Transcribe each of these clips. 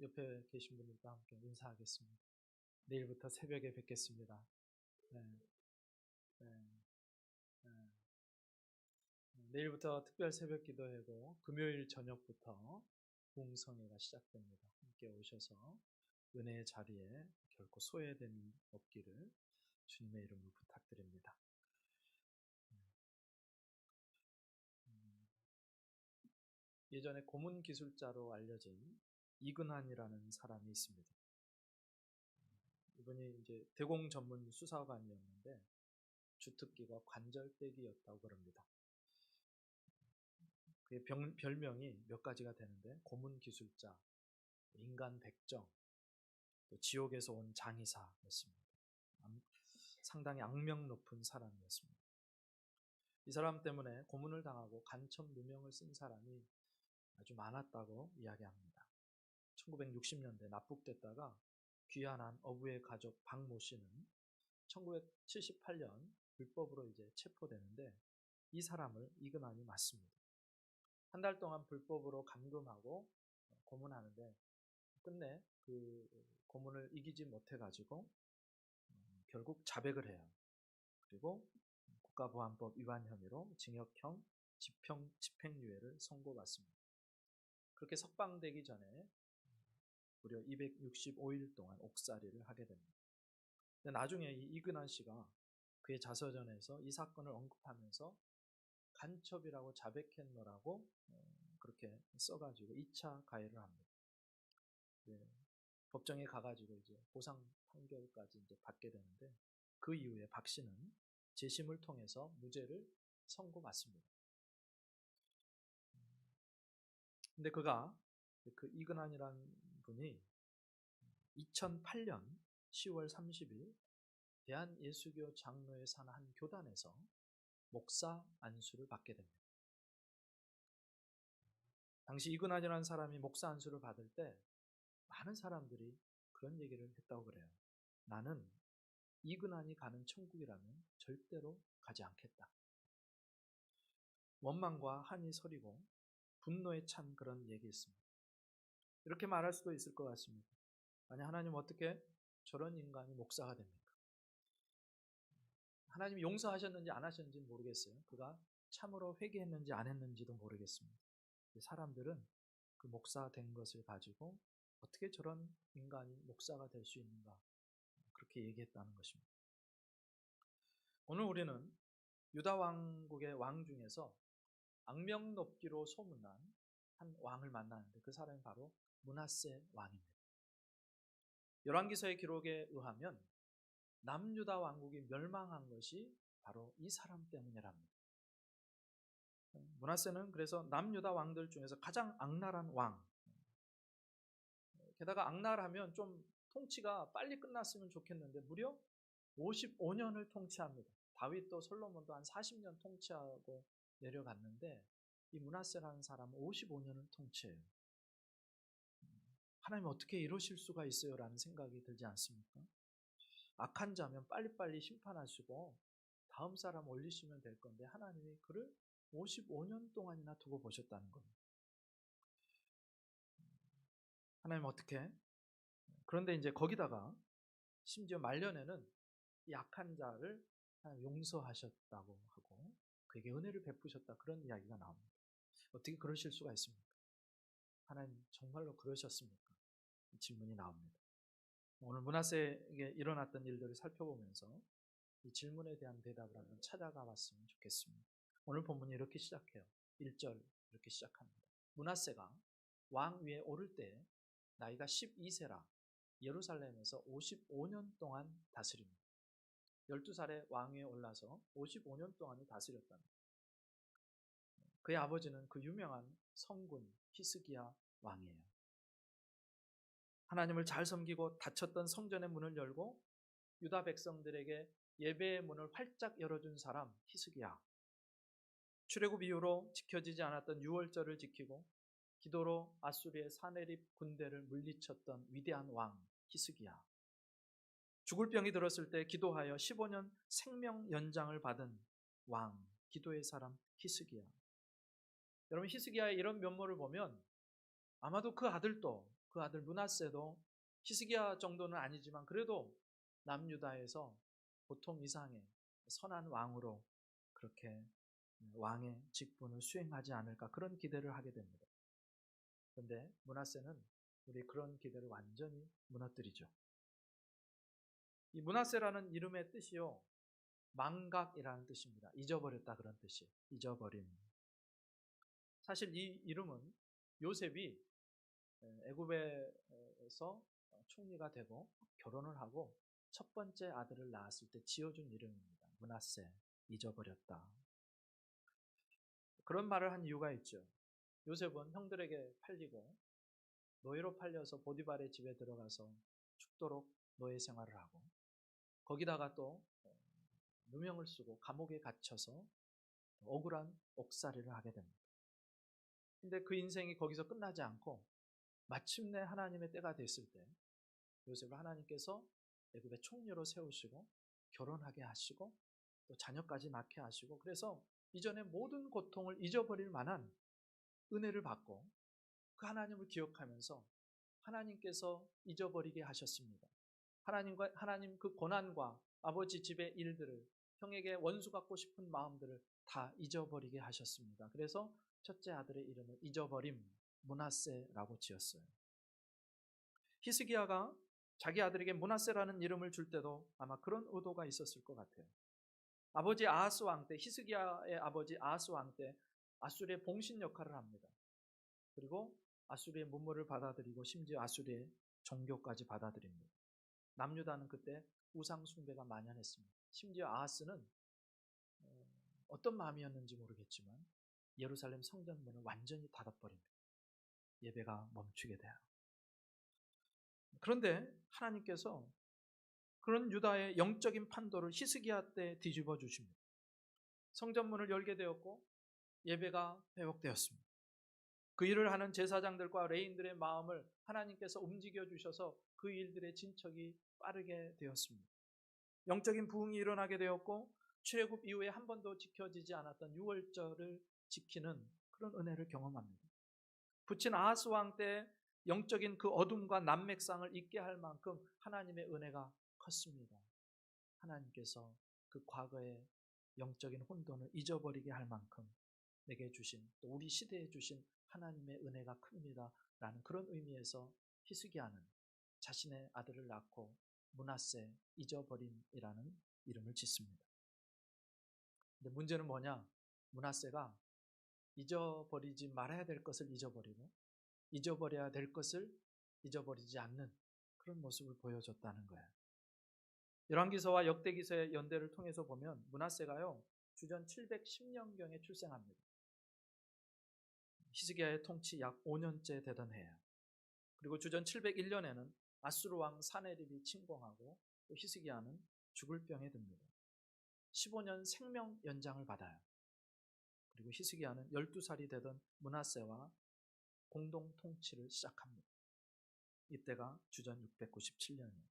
옆에 계신 분들과 함께 인사하겠습니다. 내일부터 새벽에 뵙겠습니다. 네, 네, 네. 내일부터 특별 새벽 기도회고 금요일 저녁부터 부흥성회가 시작됩니다. 함께 오셔서 은혜의 자리에 결코 소외됨이 없기를 주님의 이름으로 부탁드립니다. 예전에 고문 기술자로 알려진 이근환이라는 사람이 있습니다. 이분이 이제 대공 전문 수사관이었는데 주특기가 관절빼기였다고 그럽니다. 그의 별명이 몇 가지가 되는데 고문 기술자, 인간 백정, 또 지옥에서 온 장의사였습니다. 상당히 악명 높은 사람이었습니다. 이 사람 때문에 고문을 당하고 간첩 누명을 쓴 사람이 아주 많았다고 이야기합니다. 1960년대 납북됐다가 귀환한 어부의 가족 박모 씨는 1978년 불법으로 이제 체포되는데 이 사람을 이근환이 맞습니다. 한 달 동안 불법으로 감금하고 고문하는데 끝내 그 고문을 이기지 못해가지고 결국 자백을 해요. 그리고 국가보안법 위반 혐의로 징역형 집행유예를 선고받습니다. 그렇게 석방되기 전에 무려 265일 동안 옥살이를 하게 됩니다. 근데 나중에 이 이근환 씨가 그의 자서전에서 이 사건을 언급하면서 간첩이라고 자백했노라고 그렇게 써가지고 2차 가해를 합니다. 네, 법정에 가가지고 이제 보상 판결까지 이제 받게 되는데 그 이후에 박 씨는 재심을 통해서 무죄를 선고받습니다. 근데 그가 그 이근환이라는 분이 2008년 10월 30일 대한예수교 장로회 산 한 교단에서 목사 안수를 받게 됩니다. 당시 이근환이라는 사람이 목사 안수를 받을 때 많은 사람들이 그런 얘기를 했다고 그래요. 나는 이근환이 가는 천국이라면 절대로 가지 않겠다. 원망과 한이 서리고 분노에 찬 그런 얘기였습니다. 이렇게 말할 수도 있을 것 같습니다. 아니, 하나님 어떻게 저런 인간이 목사가 됩니까? 하나님이 용서하셨는지 안 하셨는지 모르겠어요. 그가 참으로 회개했는지 안 했는지도 모르겠습니다. 사람들은 그 목사 된 것을 가지고 어떻게 저런 인간이 목사가 될 수 있는가 그렇게 얘기했다는 것입니다. 오늘 우리는 유다 왕국의 왕 중에서 악명 높기로 소문난 한 왕을 만나는데 그 사람이 바로 므낫세 왕입니다. 열왕기서의 기록에 의하면 남유다 왕국이 멸망한 것이 바로 이 사람 때문이랍니다. 므낫세는 그래서 남유다 왕들 중에서 가장 악랄한 왕. 게다가 악랄하면 좀 통치가 빨리 끝났으면 좋겠는데 무려 55년을 통치합니다. 다윗도 솔로몬도 한 40년 통치하고 내려갔는데 이 므낫세라는 사람은 55년을 통치해요. 하나님 어떻게 이러실 수가 있어요? 라는 생각이 들지 않습니까? 악한 자면 빨리빨리 심판하시고 다음 사람 올리시면 될 건데 하나님이 그를 55년 동안이나 두고 보셨다는 겁니다. 하나님 어떻게? 그런데 이제 거기다가 심지어 말년에는 이 악한 자를 용서하셨다고 하고 그에게 은혜를 베푸셨다 그런 이야기가 나옵니다. 어떻게 그러실 수가 있습니까? 하나님 정말로 그러셨습니까? 질문이 나옵니다. 오늘 므낫세에게 일어났던 일들을 살펴보면서 이 질문에 대한 대답을 한번 찾아가 봤으면 좋겠습니다. 오늘 본문이 이렇게 시작해요. 1절 이렇게 시작합니다. 므낫세가 왕 위에 오를 때 나이가 12세라 예루살렘에서 55년 동안 다스립니다. 12살에 왕 위에 올라서 55년 동안을 다스렸답니다. 그의 아버지는 그 유명한 성군 히스기야 왕이에요. 하나님을 잘 섬기고 닫혔던 성전의 문을 열고 유다 백성들에게 예배의 문을 활짝 열어준 사람 히스기야. 출애굽 이후로 지켜지지 않았던 유월절을 지키고 기도로 아수리의 사네립 군대를 물리쳤던 위대한 왕 히스기야. 죽을 병이 들었을 때 기도하여 15년 생명 연장을 받은 왕, 기도의 사람 히스기야. 여러분 히스기야의 이런 면모를 보면 아마도 그 아들 므낫세도 히스기야 정도는 아니지만 그래도 남유다에서 보통 이상의 선한 왕으로 그렇게 왕의 직분을 수행하지 않을까 그런 기대를 하게 됩니다. 그런데 므낫세는 우리 그런 기대를 완전히 무너뜨리죠. 이 므낫세라는 이름의 뜻이요, 망각이라는 뜻입니다. 잊어버렸다 그런 뜻이, 잊어버림. 사실 이 이름은 요셉이 애굽에서 총리가 되고 결혼을 하고 첫 번째 아들을 낳았을 때 지어준 이름입니다. 므낫세, 잊어버렸다. 그런 말을 한 이유가 있죠. 요셉은 형들에게 팔리고 노예로 팔려서 보디발의 집에 들어가서 죽도록 노예 생활을 하고 거기다가 또 누명을 쓰고 감옥에 갇혀서 억울한 옥살이를 하게 됩니다. 근데 그 인생이 거기서 끝나지 않고 마침내 하나님의 때가 됐을 때 요셉을 하나님께서 애굽의 총리로 세우시고 결혼하게 하시고 또 자녀까지 낳게 하시고 그래서 이전의 모든 고통을 잊어버릴 만한 은혜를 받고 그 하나님을 기억하면서 하나님께서 잊어버리게 하셨습니다. 하나님 그 고난과 아버지 집의 일들을 형에게 원수 갖고 싶은 마음들을 다 잊어버리게 하셨습니다. 그래서 첫째 아들의 이름을 잊어버림 므낫세라고 지었어요. 히스기야가 자기 아들에게 므낫세라는 이름을 줄 때도 아마 그런 의도가 있었을 것 같아요. 아버지 아하스 왕 때, 히스기야의 아버지 아하스 왕 때 아수르의 봉신 역할을 합니다. 그리고 아수르의 문물을 받아들이고 심지어 아수르의 종교까지 받아들입니다. 남유다는 그때 우상 숭배가 만연했습니다. 심지어 아하스는 어떤 마음이었는지 모르겠지만 예루살렘 성전문을 완전히 닫아버립니다. 예배가 멈추게 돼요. 그런데 하나님께서 그런 유다의 영적인 판도를 히스기야 때 뒤집어 주십니다. 성전문을 열게 되었고 예배가 회복되었습니다. 그 일을 하는 제사장들과 레인들의 마음을 하나님께서 움직여 주셔서 그 일들의 진척이 빠르게 되었습니다. 영적인 부흥이 일어나게 되었고 출애굽 이후에 한 번도 지켜지지 않았던 유월절을 지키는 그런 은혜를 경험합니다. 부친 아하스 왕 때 영적인 그 어둠과 난맥상을 잊게 할 만큼 하나님의 은혜가 컸습니다. 하나님께서 그 과거의 영적인 혼돈을 잊어버리게 할 만큼 내게 주신 또 우리 시대에 주신 하나님의 은혜가 큽니다 라는 그런 의미에서 히스기야는 자신의 아들을 낳고 므낫세 잊어버림이라는 이름을 짓습니다. 근데 문제는 뭐냐? 므낫세가 잊어버리지 말아야 될 것을 잊어버리고 잊어버려야 될 것을 잊어버리지 않는 그런 모습을 보여줬다는 거예요. 열왕기서와 역대기서의 연대를 통해서 보면 므낫세가요 주전 710년경에 출생합니다. 히스기야의 통치 약 5년째 되던 해예요. 그리고 주전 701년에는 아수르 왕 사네립이 침공하고 또 히스기야는 죽을 병에 듭니다. 15년 생명 연장을 받아요. 그리고 히스기야는 12살이 되던 므낫세와 공동 통치를 시작합니다. 이때가 주전 697년이에요.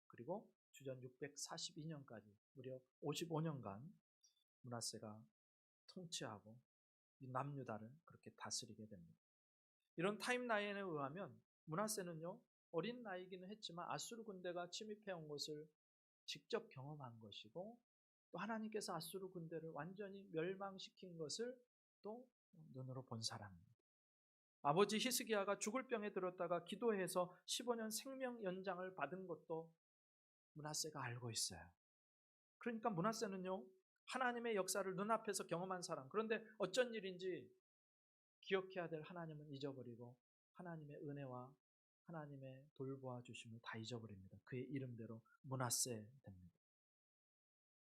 그리고 주전 642년까지 무려 55년간 므낫세가 통치하고 남유다를 그렇게 다스리게 됩니다. 이런 타임라인에 의하면 므낫세는요 어린 나이기는 했지만 아수르 군대가 침입해 온 것을 직접 경험한 것이고 또 하나님께서 아수르 군대를 완전히 멸망시킨 것을 또 눈으로 본 사람입니다. 아버지 히스기야가 죽을 병에 들었다가 기도해서 15년 생명 연장을 받은 것도 므낫세가 알고 있어요. 그러니까 므낫세는요 하나님의 역사를 눈앞에서 경험한 사람. 그런데 어쩐 일인지 기억해야 될 하나님은 잊어버리고 하나님의 은혜와 하나님의 돌보아 주심을 다 잊어버립니다. 그의 이름대로 므낫세 됩니다.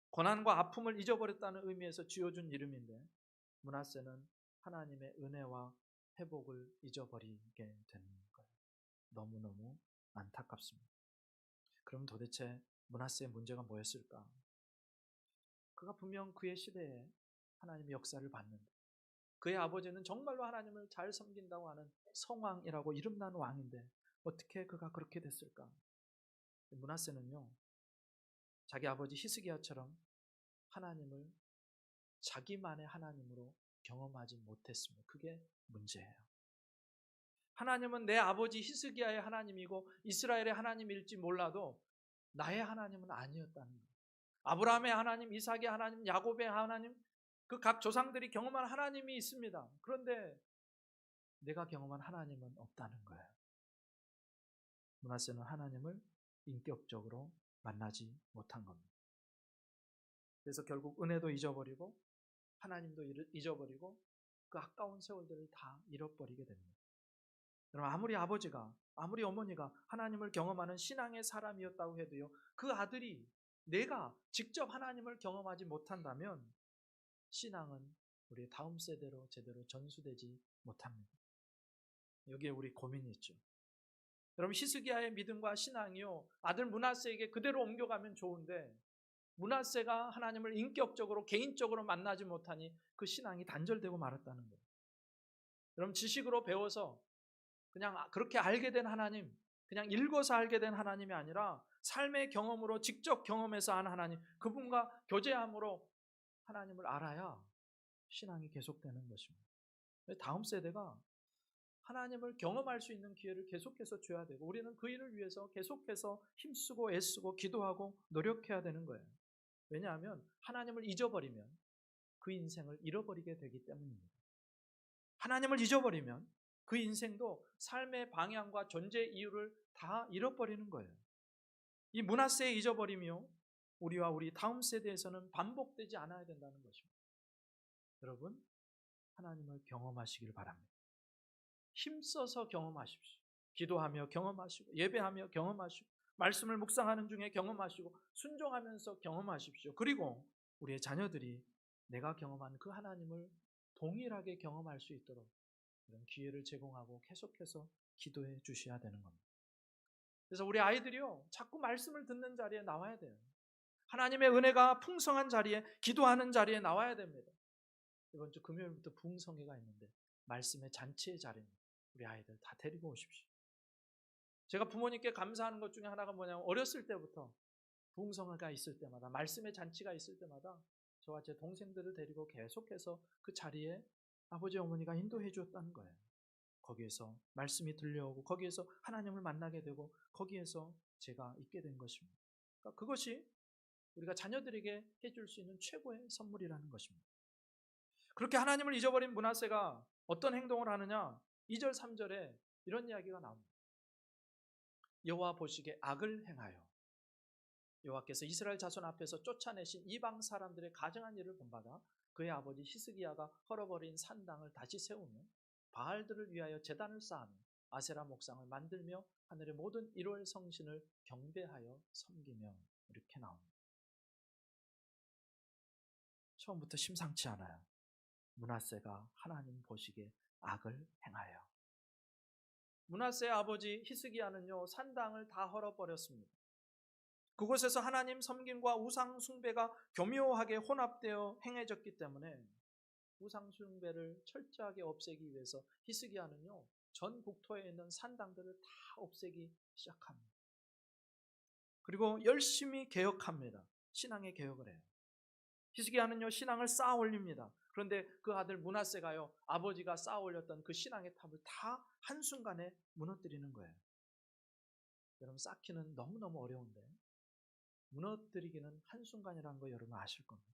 고난과 아픔을 잊어버렸다는 의미에서 지어준 이름인데 므낫세는 하나님의 은혜와 회복을 잊어버리게 되는 거예요. 너무너무 안타깝습니다. 그럼 도대체 므낫세의 문제가 뭐였을까? 그가 분명 그의 시대에 하나님의 역사를 봤는데 그의 아버지는 정말로 하나님을 잘 섬긴다고 하는 성왕이라고 이름난 왕인데 어떻게 그가 그렇게 됐을까? 므낫세는요 자기 아버지 히스기야처럼 하나님을 자기만의 하나님으로 경험하지 못했습니다. 그게 문제예요. 하나님은 내 아버지 히스기야의 하나님이고 이스라엘의 하나님일지 몰라도 나의 하나님은 아니었다는 거예요. 아브라함의 하나님, 이삭의 하나님, 야곱의 하나님, 그 각 조상들이 경험한 하나님이 있습니다. 그런데 내가 경험한 하나님은 없다는 거예요. 므낫세는 하나님을 인격적으로 만나지 못한 겁니다. 그래서 결국 은혜도 잊어버리고 하나님도 잊어버리고 그 아까운 세월들을 다 잃어버리게 됩니다. 여러분, 아무리 아버지가, 아무리 어머니가 하나님을 경험하는 신앙의 사람이었다고 해도요, 그 아들이 내가 직접 하나님을 경험하지 못한다면 신앙은 우리 다음 세대로 제대로 전수되지 못합니다. 여기에 우리 고민이 있죠. 여러분, 히스기야의 믿음과 신앙이요, 아들 므낫세에게 그대로 옮겨가면 좋은데 므낫세가 하나님을 인격적으로 개인적으로 만나지 못하니 그 신앙이 단절되고 말았다는 거예요. 여러분, 지식으로 배워서 그냥 그렇게 알게 된 하나님, 그냥 읽어서 알게 된 하나님이 아니라 삶의 경험으로 직접 경험해서 한 하나님, 그분과 교제함으로 하나님을 알아야 신앙이 계속되는 것입니다. 다음 세대가 하나님을 경험할 수 있는 기회를 계속해서 줘야 되고 우리는 그 일을 위해서 계속해서 힘쓰고 애쓰고 기도하고 노력해야 되는 거예요. 왜냐하면 하나님을 잊어버리면 그 인생을 잃어버리게 되기 때문입니다. 하나님을 잊어버리면 그 인생도 삶의 방향과 존재 이유를 다 잃어버리는 거예요. 이 므낫세의 잊어버림이요, 우리와 우리 다음 세대에서는 반복되지 않아야 된다는 것입니다. 여러분, 하나님을 경험하시길 바랍니다. 힘써서 경험하십시오. 기도하며 경험하시고 예배하며 경험하시고 말씀을 묵상하는 중에 경험하시고 순종하면서 경험하십시오. 그리고 우리의 자녀들이 내가 경험한 그 하나님을 동일하게 경험할 수 있도록 이런 기회를 제공하고 계속해서 기도해 주셔야 되는 겁니다. 그래서 우리 아이들이요, 자꾸 말씀을 듣는 자리에 나와야 돼요. 하나님의 은혜가 풍성한 자리에, 기도하는 자리에 나와야 됩니다. 이번 주 금요일부터 부흥성회가 있는데 말씀의 잔치의 자리입니다. 우리 아이들 다 데리고 오십시오. 제가 부모님께 감사하는 것 중에 하나가 뭐냐면 어렸을 때부터 부흥성회가 있을 때마다, 말씀의 잔치가 있을 때마다 저와 제 동생들을 데리고 계속해서 그 자리에 아버지 어머니가 인도해 주었다는 거예요. 거기에서 말씀이 들려오고 거기에서 하나님을 만나게 되고 거기에서 제가 있게 된 것입니다. 그러니까 그것이 우리가 자녀들에게 해줄 수 있는 최고의 선물이라는 것입니다. 그렇게 하나님을 잊어버린 므낫세가 어떤 행동을 하느냐, 2절 3절에 이런 이야기가 나옵니다. 여호와 보시기에 악을 행하여 여호와께서 이스라엘 자손 앞에서 쫓아내신 이방 사람들의 가증한 일을 본받아 그의 아버지 히스기야가 헐어버린 산당을 다시 세우며 바알들을 위하여 제단을 쌓으며 아세라 목상을 만들며 하늘의 모든 일월 성신을 경배하여 섬기며, 이렇게 나옵니다. 처음부터 심상치 않아요. 므낫세가 하나님 보시기에 악을 행하여. 므낫세의 아버지 히스기야는요, 산당을 다 헐어버렸습니다. 그곳에서 하나님 섬김과 우상 숭배가 교묘하게 혼합되어 행해졌기 때문에 우상 숭배를 철저하게 없애기 위해서 히스기야는요, 전 국토에 있는 산당들을 다 없애기 시작합니다. 그리고 열심히 개혁합니다. 신앙의 개혁을 해요. 히스기야는요, 신앙을 쌓아 올립니다. 그런데 그 아들 므낫세가요, 아버지가 쌓아 올렸던 그 신앙의 탑을 다 한순간에 무너뜨리는 거예요. 여러분, 쌓기는 너무너무 어려운데 무너뜨리기는 한순간이라는 거 여러분 아실 겁니다.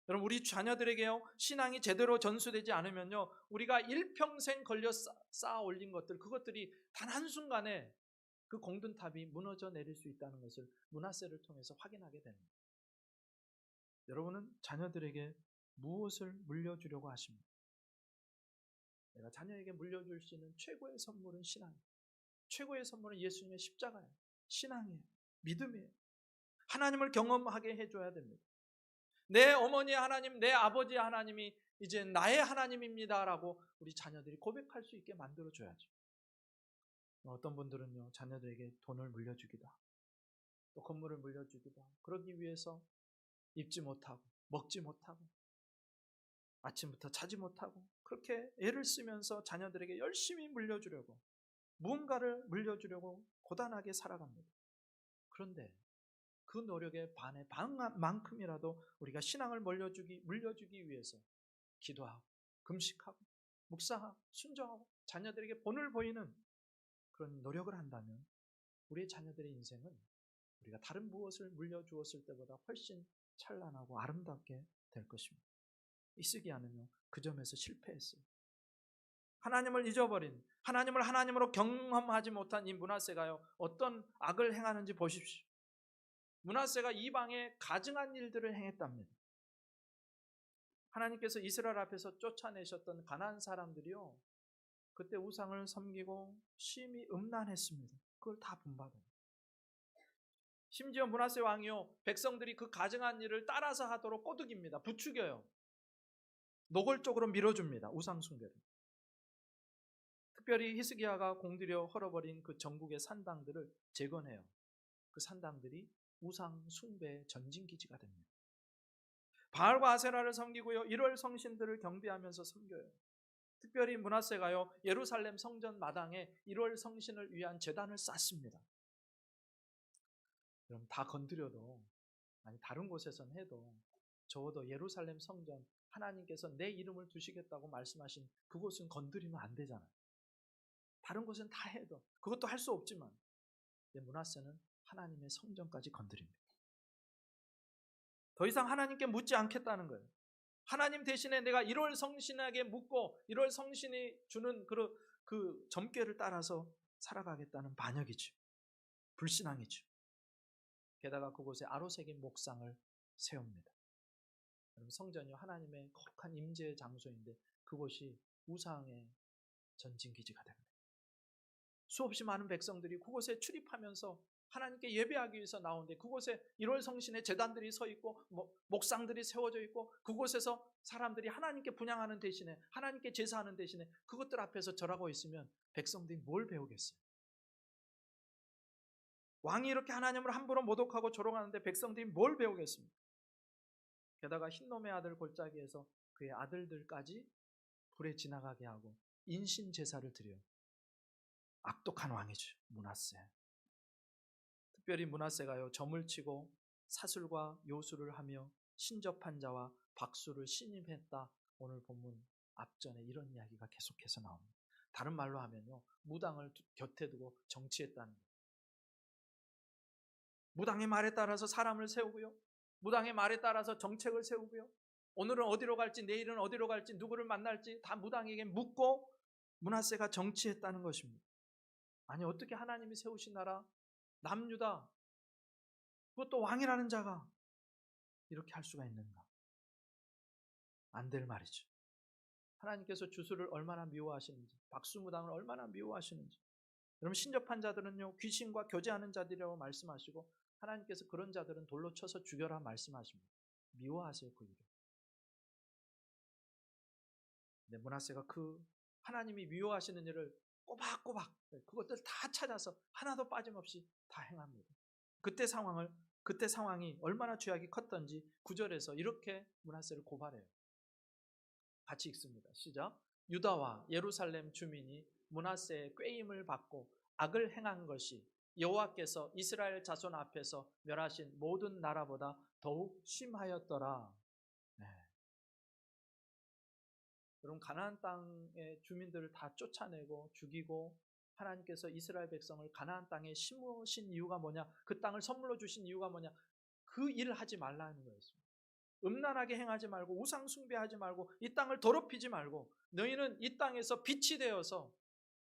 여러분, 우리 자녀들에게요, 신앙이 제대로 전수되지 않으면요, 우리가 일평생 걸려 쌓아 올린 것들, 그것들이 단 한순간에 그 공든 탑이 무너져 내릴 수 있다는 것을 므낫세를 통해서 확인하게 됩니다. 여러분은 자녀들에게 무엇을 물려주려고 하십니까? 내가 자녀에게 물려줄 수 있는 최고의 선물은 신앙이에요. 최고의 선물은 예수님의 십자가예요. 신앙이에요. 믿음이에요. 하나님을 경험하게 해줘야 됩니다. 내 어머니의 하나님, 내 아버지의 하나님이 이제 나의 하나님입니다라고 우리 자녀들이 고백할 수 있게 만들어줘야죠. 어떤 분들은요, 자녀들에게 돈을 물려주기도 하고 또 건물을 물려주기도 하고 그러기 위해서 입지 못하고 먹지 못하고 아침부터 자지 못하고 그렇게 애를 쓰면서 자녀들에게 열심히 물려주려고, 무언가를 물려주려고 고단하게 살아갑니다. 그런데 그 노력의 반의 반만큼이라도 우리가 신앙을 물려주기 위해서 기도하고 금식하고 묵상하고 순종하고 자녀들에게 본을 보이는 그런 노력을 한다면 우리의 자녀들의 인생은 우리가 다른 무엇을 물려주었을 때보다 훨씬 찬란하고 아름답게 될 것입니다. 히스기야는요, 그 점에서 실패했어요. 하나님을 잊어버린, 하나님을 하나님으로 경험하지 못한 이 므낫세가요, 어떤 악을 행하는지 보십시오. 므낫세가 이방에 가증한 일들을 행했답니다. 하나님께서 이스라엘 앞에서 쫓아내셨던 가나안 사람들이요, 그때 우상을 섬기고 심히 음란했습니다. 그걸 다 본받아요. 심지어 므낫세 왕이요, 백성들이 그 가증한 일을 따라서 하도록 꼬드깁니다. 부추겨요. 노골적으로 밀어줍니다. 우상 숭배를. 특별히 히스기야가 공들여 헐어버린 그 전국의 산당들을 재건해요. 그 산당들이 우상 숭배의 전진기지가 됩니다. 바알과 아세라를 섬기고요, 1월 성신들을 경배하면서 섬겨요. 특별히 므낫세가요, 예루살렘 성전 마당에 1월 성신을 위한 제단을 쌓습니다. 그럼 다 건드려도, 아니 다른 곳에선 해도 적어도 예루살렘 성전, 하나님께서 내 이름을 두시겠다고 말씀하신 그곳은 건드리면 안 되잖아요. 다른 곳은 다 해도, 그것도 할 수 없지만 므낫세는 하나님의 성전까지 건드립니다. 더 이상 하나님께 묻지 않겠다는 거예요. 하나님 대신에 내가 1월 성신에게 묻고 1월 성신이 주는 그 점괘를 따라서 살아가겠다는 반역이죠. 불신앙이죠. 게다가 그곳에 아로새긴 목상을 세웁니다. 여러분, 성전이 하나님의 거룩한 임재의 장소인데 그곳이 우상의 전진기지가 됩니다. 수없이 많은 백성들이 그곳에 출입하면서 하나님께 예배하기 위해서 나오는데 그곳에 1월 성신의 제단들이 서 있고 목상들이 세워져 있고 그곳에서 사람들이 하나님께 분향하는 대신에, 하나님께 제사하는 대신에 그것들 앞에서 절하고 있으면 백성들이 뭘 배우겠어요? 왕이 이렇게 하나님을 함부로 모독하고 조롱하는데 백성들이 뭘 배우겠습니까? 게다가 흰놈의 아들 골짜기에서 그의 아들들까지 불에 지나가게 하고 인신 제사를 드려요. 악독한 왕이죠, 므낫세. 특별히 므낫세가요, 점을 치고 사술과 요술을 하며 신접한 자와 박수를 신임했다. 오늘 본문 앞전에 이런 이야기가 계속해서 나옵니다. 다른 말로 하면요, 무당을 곁에 두고 정치했다는 거예요. 무당의 말에 따라서 사람을 세우고요, 무당의 말에 따라서 정책을 세우고요, 오늘은 어디로 갈지 내일은 어디로 갈지 누구를 만날지 다 무당에게 묻고 므낫세가 정치했다는 것입니다. 아니, 어떻게 하나님이 세우신 나라 남유다, 그것도 왕이라는 자가 이렇게 할 수가 있는가? 안 될 말이죠. 하나님께서 주술을 얼마나 미워하시는지, 박수무당을 얼마나 미워하시는지. 여러분, 신접한 자들은요, 귀신과 교제하는 자들이라고 말씀하시고 하나님께서 그런 자들은 돌로 쳐서 죽여라 말씀하십니다. 미워하세요, 그 일을. 근데 므낫세가 그 하나님이 미워하시는 일을 꼬박꼬박 그것들 다 찾아서 하나도 빠짐없이 다 행합니다. 그때 상황이 얼마나 죄악이 컸던지 9절에서 이렇게 므낫세를 고발해요. 같이 읽습니다. 시작. 유다와 예루살렘 주민이 므낫세의 꾀임을 받고 악을 행한 것이 여호와께서 이스라엘 자손 앞에서 멸하신 모든 나라보다 더욱 심하였더라. 네. 여러분, 가나안 땅의 주민들을 다 쫓아내고 죽이고 하나님께서 이스라엘 백성을 가나안 땅에 심으신 이유가 뭐냐? 그 땅을 선물로 주신 이유가 뭐냐? 그 일을 하지 말라는 거였습니다. 음란하게 행하지 말고 우상 숭배하지 말고 이 땅을 더럽히지 말고 너희는 이 땅에서 빛이 되어서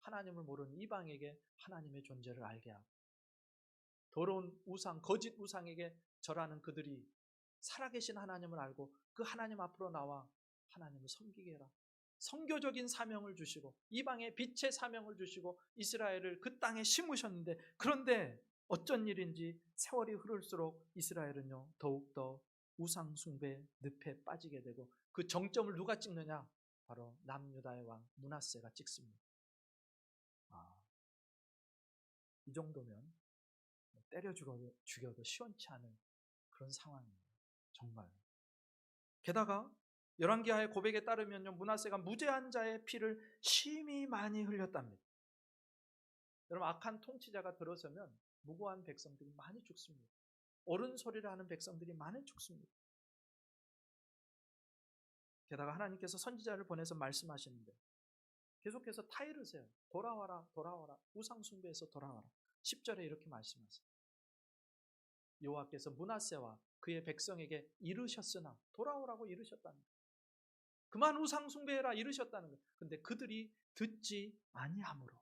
하나님을 모르는 이방에게 하나님의 존재를 알게 하고 더러운 우상, 거짓 우상에게 절하는 그들이 살아계신 하나님을 알고 그 하나님 앞으로 나와 하나님을 섬기게 해라. 선교적인 사명을 주시고 이방에 빛의 사명을 주시고 이스라엘을 그 땅에 심으셨는데, 그런데 어쩐 일인지 세월이 흐를수록 이스라엘은요 더욱더 우상 숭배 늪에 빠지게 되고 그 정점을 누가 찍느냐? 바로 남유다의 왕 므낫세가 찍습니다. 이 정도면 때려 죽여도 시원치 않은 그런 상황입니다. 정말. 게다가 열왕기하의 고백에 따르면요, 므낫세가 무죄한 자의 피를 심히 많이 흘렸답니다. 여러분, 악한 통치자가 들어서면 무고한 백성들이 많이 죽습니다. 옳은 소리를 하는 백성들이 많이 죽습니다. 게다가 하나님께서 선지자를 보내서 말씀하시는데, 계속해서 타이르세요. 돌아와라, 돌아와라. 우상숭배에서 돌아와라. 10절에 이렇게 말씀하세요. 여호와께서 므낫세와 그의 백성에게 이르셨으나, 돌아오라고 이르셨다는 거예요. 그만 우상숭배해라 이르셨다는 거예요. 근데 그들이 듣지 아니하므로,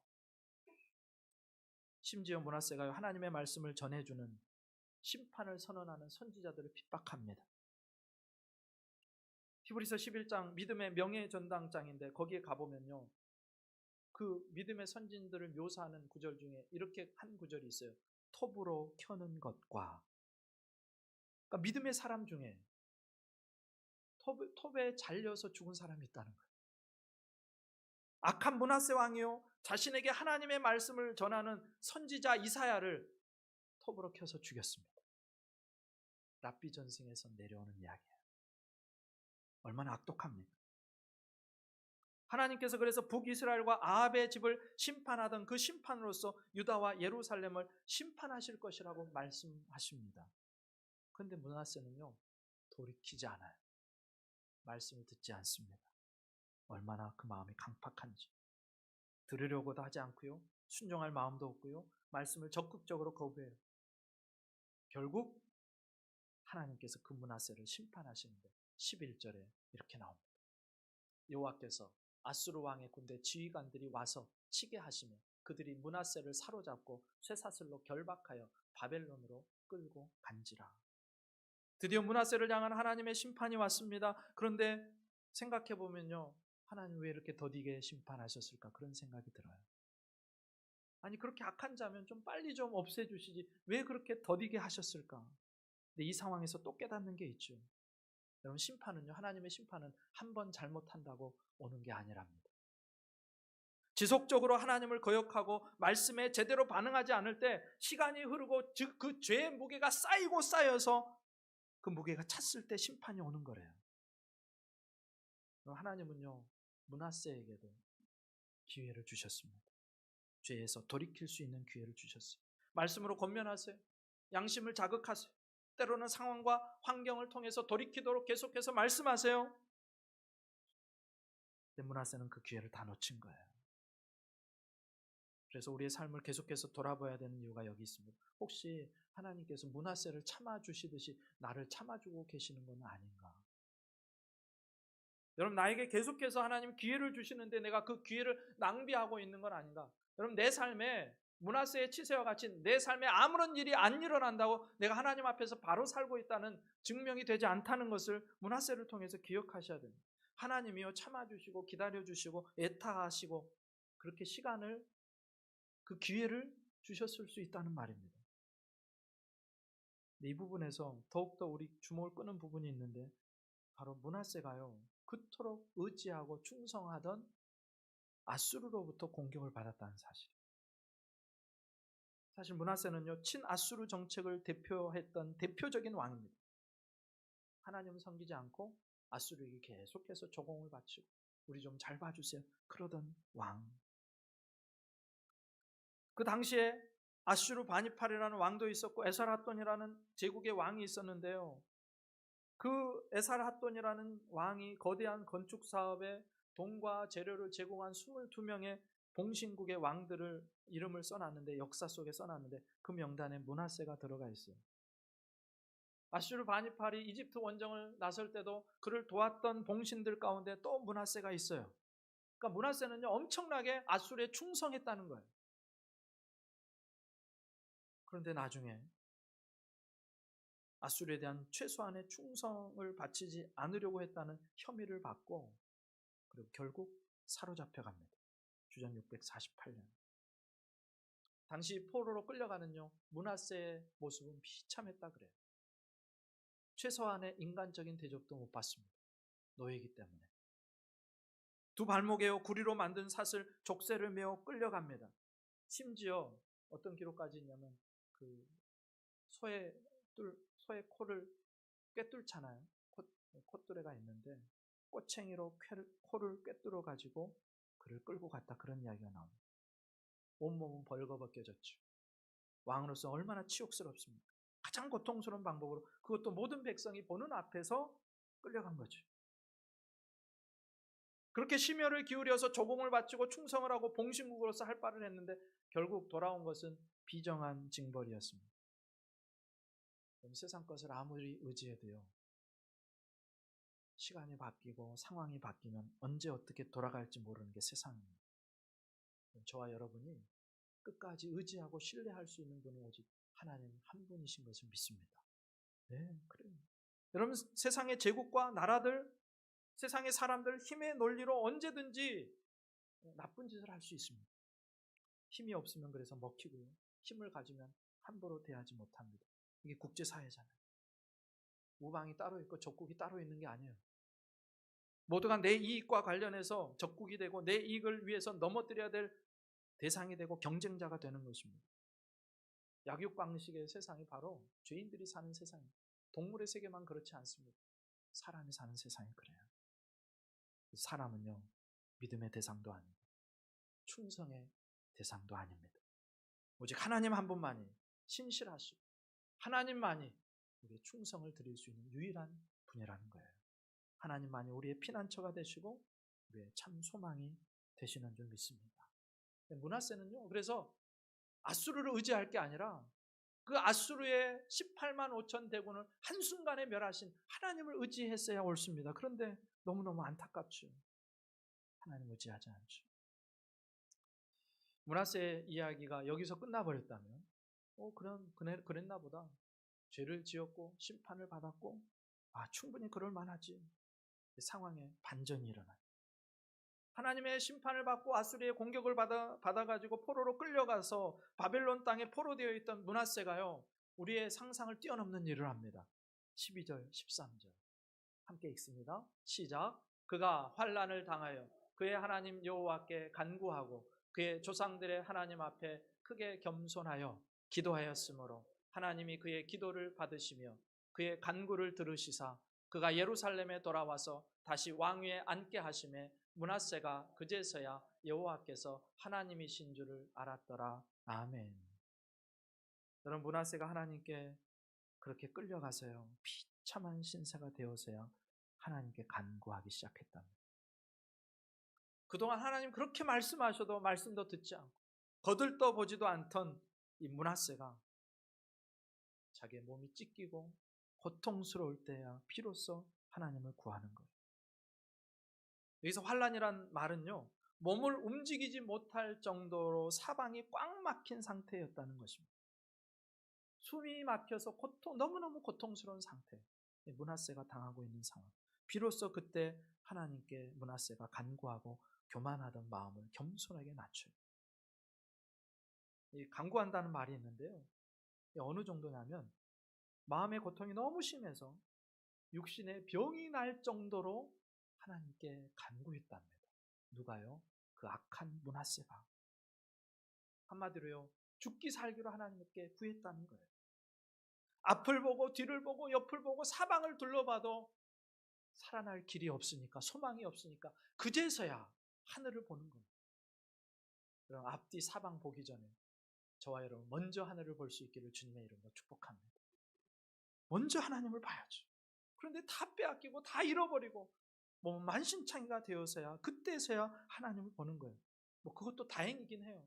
심지어 므낫세가 하나님의 말씀을 전해주는 심판을 선언하는 선지자들을 핍박합니다. 히브리서 11장 믿음의 명예 전당장인데, 거기에 가보면요, 그 믿음의 선진들을 묘사하는 구절 중에 이렇게 한 구절이 있어요. 톱으로 켜는 것과, 그러니까 믿음의 사람 중에 톱에 잘려서 죽은 사람이 있다는 거예요. 악한 므낫세 왕이요, 자신에게 하나님의 말씀을 전하는 선지자 이사야를 톱으로 켜서 죽였습니다. 랍비 전승에서 내려오는 이야기예요. 얼마나 악독합니까? 하나님께서 그래서 북이스라엘과 아합의 집을 심판하던 그 심판으로서 유다와 예루살렘을 심판하실 것이라고 말씀하십니다. 그런데 므낫세는요, 돌이키지 않아요. 말씀을 듣지 않습니다. 얼마나 그 마음이 강팍한지. 들으려고도 하지 않고요, 순종할 마음도 없고요, 말씀을 적극적으로 거부해요. 결국 하나님께서 그 므낫세를 심판하시는데 11절에 이렇게 나옵니다. 여호와께서 아수르 왕의 군대 지휘관들이 와서 치게 하시며 그들이 므낫세를 사로잡고 쇠사슬로 결박하여 바벨론으로 끌고 간지라. 드디어 므낫세를 향한 하나님의 심판이 왔습니다. 그런데 생각해 보면요, 하나님 왜 이렇게 더디게 심판하셨을까, 그런 생각이 들어요. 아니, 그렇게 악한 자면 좀 빨리 좀 없애주시지 왜 그렇게 더디게 하셨을까? 근데 이 상황에서 또 깨닫는 게 있죠. 여러분, 심판은요, 하나님의 심판은 한 번 잘못한다고 오는 게 아니랍니다. 지속적으로 하나님을 거역하고 말씀에 제대로 반응하지 않을 때 시간이 흐르고, 즉 그 죄의 무게가 쌓이고 쌓여서 그 무게가 찼을 때 심판이 오는 거래요. 하나님은요, 므낫세에게도 기회를 주셨습니다. 죄에서 돌이킬 수 있는 기회를 주셨어요. 말씀으로 권면하세요. 양심을 자극하세요. 때로는 상황과 환경을 통해서 돌이키도록 계속해서 말씀하세요. 근데 므낫세는 그 기회를 다 놓친 거예요. 그래서 우리의 삶을 계속해서 돌아봐야 되는 이유가 여기 있습니다. 혹시 하나님께서 므낫세를 참아주시듯이 나를 참아주고 계시는 건 아닌가? 여러분, 나에게 계속해서 하나님 기회를 주시는데 내가 그 기회를 낭비하고 있는 건 아닌가? 여러분, 내 삶에 므낫세의 치세와 같이 내 삶에 아무런 일이 안 일어난다고 내가 하나님 앞에서 바로 살고 있다는 증명이 되지 않다는 것을 므낫세를 통해서 기억하셔야 됩니다. 하나님이요, 참아주시고 기다려주시고 애타하시고 그렇게 시간을, 그 기회를 주셨을 수 있다는 말입니다. 이 부분에서 더욱더 우리 주목을 끄는 부분이 있는데, 바로 므낫세가요, 그토록 의지하고 충성하던 아수르로부터 공격을 받았다는 사실. 사실 므낫세는요, 친아수르 정책을 대표했던 대표적인 왕입니다. 하나님을 섬기지 않고 아수르에게 계속해서 조공을 바치고 우리 좀 잘 봐주세요 그러던 왕. 그 당시에 아수르 바니팔이라는 왕도 있었고 에살핫돈이라는 제국의 왕이 있었는데요, 그 에살핫돈이라는 왕이 거대한 건축 사업에 돈과 재료를 제공한 22명의 봉신국의 왕들을 이름을 써놨는데, 역사 속에 써놨는데 그 명단에 므낫세가 들어가 있어요. 아슈르 바니팔이 이집트 원정을 나설 때도 그를 도왔던 봉신들 가운데 또 므낫세가 있어요. 그러니까 므낫세는요, 엄청나게 아수르에 충성했다는 거예요. 그런데 나중에 아수르에 대한 최소한의 충성을 바치지 않으려고 했다는 혐의를 받고, 그리고 결국 사로잡혀 갑니다. 주전 648년. 당시 포로로 끌려가는요, 므낫세의 모습은 비참했다 그래요. 최소한의 인간적인 대접도 못 받습니다. 노예이기 때문에. 두 발목에요 구리로 만든 삿을 족쇄를 메어 끌려갑니다. 심지어 어떤 기록까지 있냐면, 그 소의 코를 꿰뚫잖아요. 콧뚜레가 있는데 꼬챙이로 코를 꿰뚫어 가지고 그를 끌고 갔다, 그런 이야기가 나옵니다. 온몸은 벌거벗겨졌죠. 왕으로서 얼마나 치욕스럽습니까? 가장 고통스러운 방법으로, 그것도 모든 백성이 보는 앞에서 끌려간 거죠. 그렇게 심혈을 기울여서 조공을 바치고 충성을 하고 봉신국으로서 할 바를 했는데 결국 돌아온 것은 비정한 징벌이었습니다. 세상 것을 아무리 의지해도요, 시간이 바뀌고 상황이 바뀌면 언제 어떻게 돌아갈지 모르는 게 세상입니다. 저와 여러분이 끝까지 의지하고 신뢰할 수 있는 분은 오직 하나님 한 분이신 것을 믿습니다. 네, 그래요. 여러분, 세상의 제국과 나라들, 세상의 사람들 힘의 논리로 언제든지 나쁜 짓을 할 수 있습니다. 힘이 없으면 그래서 먹히고요, 힘을 가지면 함부로 대하지 못합니다. 이게 국제사회잖아요. 우방이 따로 있고 적국이 따로 있는 게 아니에요. 모두가 내 이익과 관련해서 적국이 되고 내 이익을 위해서 넘어뜨려야 될 대상이 되고 경쟁자가 되는 것입니다. 약육강식의 세상이 바로 죄인들이 사는 세상입니다. 동물의 세계만 그렇지 않습니다. 사람이 사는 세상이 그래요. 사람은요, 믿음의 대상도 아니고 충성의 대상도 아닙니다. 오직 하나님 한 분만이 신실하시고 하나님만이 우리의 충성을 드릴 수 있는 유일한 분이라는 거예요. 하나님만이 우리의 피난처가 되시고 우리의 참 소망이 되시는 줄 믿습니다. 므낫세는요, 그래서 아수르를 의지할 게 아니라 그 아수르의 18만 5천 대군을 한순간에 멸하신 하나님을 의지했어야 옳습니다. 그런데 너무너무 안타깝죠. 하나님 의지하지 않죠. 므낫세의 이야기가 여기서 끝나버렸다면 그랬나 보다. 죄를 지었고 심판을 받았고 충분히 그럴 만하지. 상황에 반전이 일어나요. 하나님의 심판을 받고 아수리의 공격을 받아가지고 포로로 끌려가서 바벨론 땅에 포로되어 있던 므낫세가요, 우리의 상상을 뛰어넘는 일을 합니다. 12절, 13절 함께 읽습니다. 시작. 그가 환난을 당하여 그의 하나님 여호와께 간구하고 그의 조상들의 하나님 앞에 크게 겸손하여 기도하였으므로 하나님이 그의 기도를 받으시며 그의 간구를 들으시사 그가 예루살렘에 돌아와서 다시 왕위에 앉게 하심에 므낫세가 그제서야 여호와께서 하나님이신 줄을 알았더라. 아멘. 여러분, 므낫세가 하나님께 그렇게 끌려가서요, 비참한 신세가 되어서야 하나님께 간구하기 시작했답니다. 그동안 하나님 그렇게 말씀하셔도 말씀도 듣지 않고 거들떠 보지도 않던 이 므낫세가 자기의 몸이 찢기고 고통스러울 때야 비로소 하나님을 구하는 거예요. 여기서 환난이란 말은요, 몸을 움직이지 못할 정도로 사방이 꽉 막힌 상태였다는 것입니다. 숨이 막혀서 너무너무 고통스러운 상태, 므낫세가 당하고 있는 상황. 비로소 그때 하나님께 므낫세가 간구하고 교만하던 마음을 겸손하게 낮춰요. 이 간구한다는 말이 있는데요, 어느 정도냐면 마음의 고통이 너무 심해서 육신의 병이 날 정도로 하나님께 간구했답니다. 누가요? 그 악한 므낫세가. 한마디로요, 죽기 살기로 하나님께 구했다는 거예요. 앞을 보고 뒤를 보고 옆을 보고 사방을 둘러봐도 살아날 길이 없으니까, 소망이 없으니까 그제서야 하늘을 보는 겁니다. 그럼 앞뒤 사방 보기 전에 저와 여러분 먼저 하늘을 볼 수 있기를 주님의 이름으로 축복합니다. 먼저 하나님을 봐야죠. 그런데 다 빼앗기고 다 잃어버리고 만신창이가 되어서야, 그때서야 하나님을 보는 거예요. 그것도 다행이긴 해요.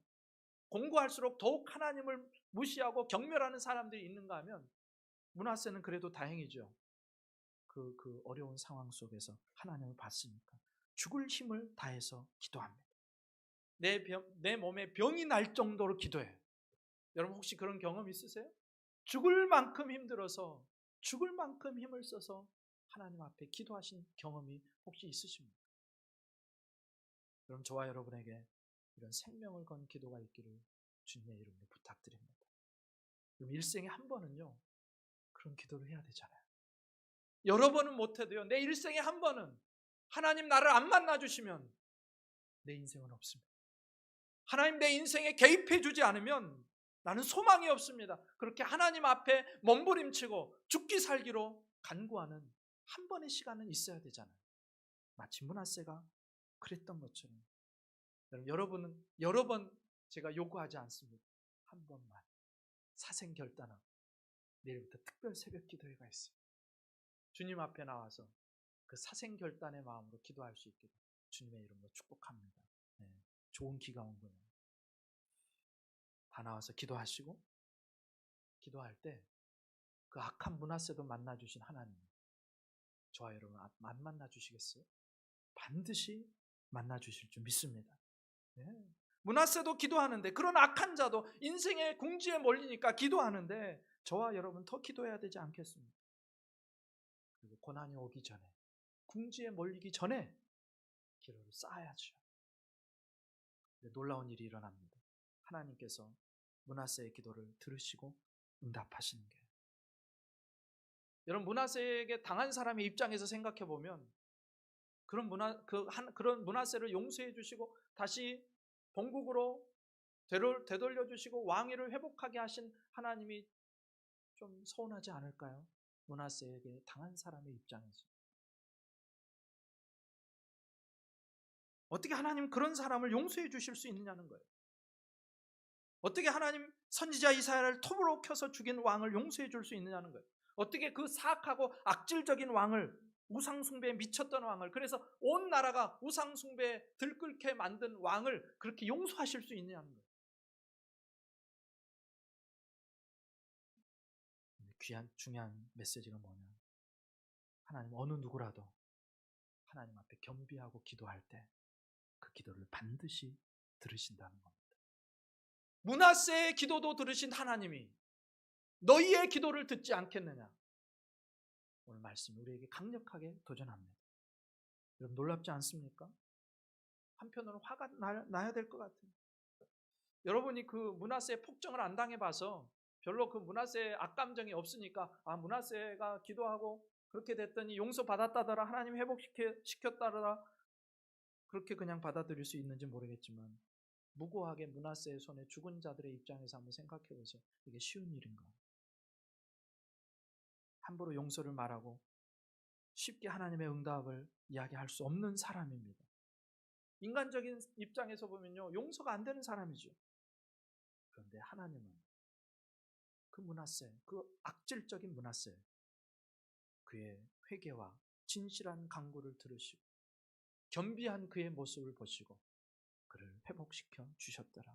공부할수록 더욱 하나님을 무시하고 경멸하는 사람들이 있는가 하면 므낫세는 그래도 다행이죠. 그 어려운 상황 속에서 하나님을 봤으니까 죽을 힘을 다해서 기도합니다. 내 몸에 병이 날 정도로 기도해요. 여러분, 혹시 그런 경험 있으세요? 죽을 만큼 힘들어서 죽을 만큼 힘을 써서 하나님 앞에 기도하신 경험이 혹시 있으십니까? 그럼 저와 여러분에게 이런 생명을 건 기도가 있기를 주님의 이름으로 부탁드립니다. 그럼 일생에 한 번은요, 그런 기도를 해야 되잖아요. 여러 번은 못해도요, 내 일생에 한 번은 하나님 나를 안 만나주시면 내 인생은 없습니다. 하나님 내 인생에 개입해 주지 않으면 나는 소망이 없습니다. 그렇게 하나님 앞에 몸부림치고 죽기 살기로 간구하는 한 번의 시간은 있어야 되잖아요. 마치 므낫세가 그랬던 것처럼 여러분은 여러 번 제가 요구하지 않습니다. 한 번만 사생결단하고 내일부터 특별 새벽 기도회가 있어요. 주님 앞에 나와서 그 사생결단의 마음으로 기도할 수 있기를 주님의 이름으로 축복합니다. 네, 좋은 기가 온 거예요. 다 나와서 기도하시고, 기도할 때 그 악한 므낫세도 만나주신 하나님, 저와 여러분 안 만나주시겠어요? 반드시 만나주실 줄 믿습니다. 네. 므낫세도 기도하는데, 그런 악한 자도 인생의 궁지에 몰리니까 기도하는데, 저와 여러분 더 기도해야 되지 않겠습니까? 그리고 고난이 오기 전에, 궁지에 몰리기 전에 기도를 쌓아야죠. 놀라운 일이 일어납니다. 하나님께서 므낫세의 기도를 들으시고 응답하시는 게. 여러분, 므낫세에게 당한 사람의 입장에서 생각해 보면, 그런 므낫세를 용서해 주시고 다시 본국으로 되돌려 주시고 왕위를 회복하게 하신 하나님이 좀 서운하지 않을까요? 므낫세에게 당한 사람의 입장에서. 어떻게 하나님 그런 사람을 용서해 주실 수 있느냐는 거예요. 어떻게 하나님 선지자 이사야를 톱으로 켜서 죽인 왕을 용서해 줄 수 있느냐는 거예요. 어떻게 그 사악하고 악질적인 왕을, 우상숭배에 미쳤던 왕을, 그래서 온 나라가 우상숭배에 들끓게 만든 왕을 그렇게 용서하실 수 있느냐는 거예요. 귀한 중요한 메시지가 뭐냐, 하나님 어느 누구라도 하나님 앞에 겸비하고 기도할 때 그 기도를 반드시 들으신다는 겁니다. 므낫세의 기도도 들으신 하나님이 너희의 기도를 듣지 않겠느냐? 오늘 말씀 우리에게 강력하게 도전합니다. 여러분, 놀랍지 않습니까? 한편으로는 화가 나야 될 것 같아요. 여러분이 그 므낫세의 폭정을 안 당해봐서 별로 그 므낫세의 악감정이 없으니까, 므낫세가 기도하고 그렇게 됐더니 용서받았다더라, 하나님 회복시켰다더라, 그렇게 그냥 받아들일 수 있는지 모르겠지만, 무고하게 므낫세의 손에 죽은 자들의 입장에서 한번 생각해 보세요. 이게 쉬운 일인가? 함부로 용서를 말하고 쉽게 하나님의 응답을 이야기할 수 없는 사람입니다. 인간적인 입장에서 보면요, 용서가 안 되는 사람이죠. 그런데 하나님은 그 므낫세, 그 악질적인 므낫세, 그의 회개와 진실한 간구를 들으시고 겸비한 그의 모습을 보시고 그를 회복시켜 주셨더라.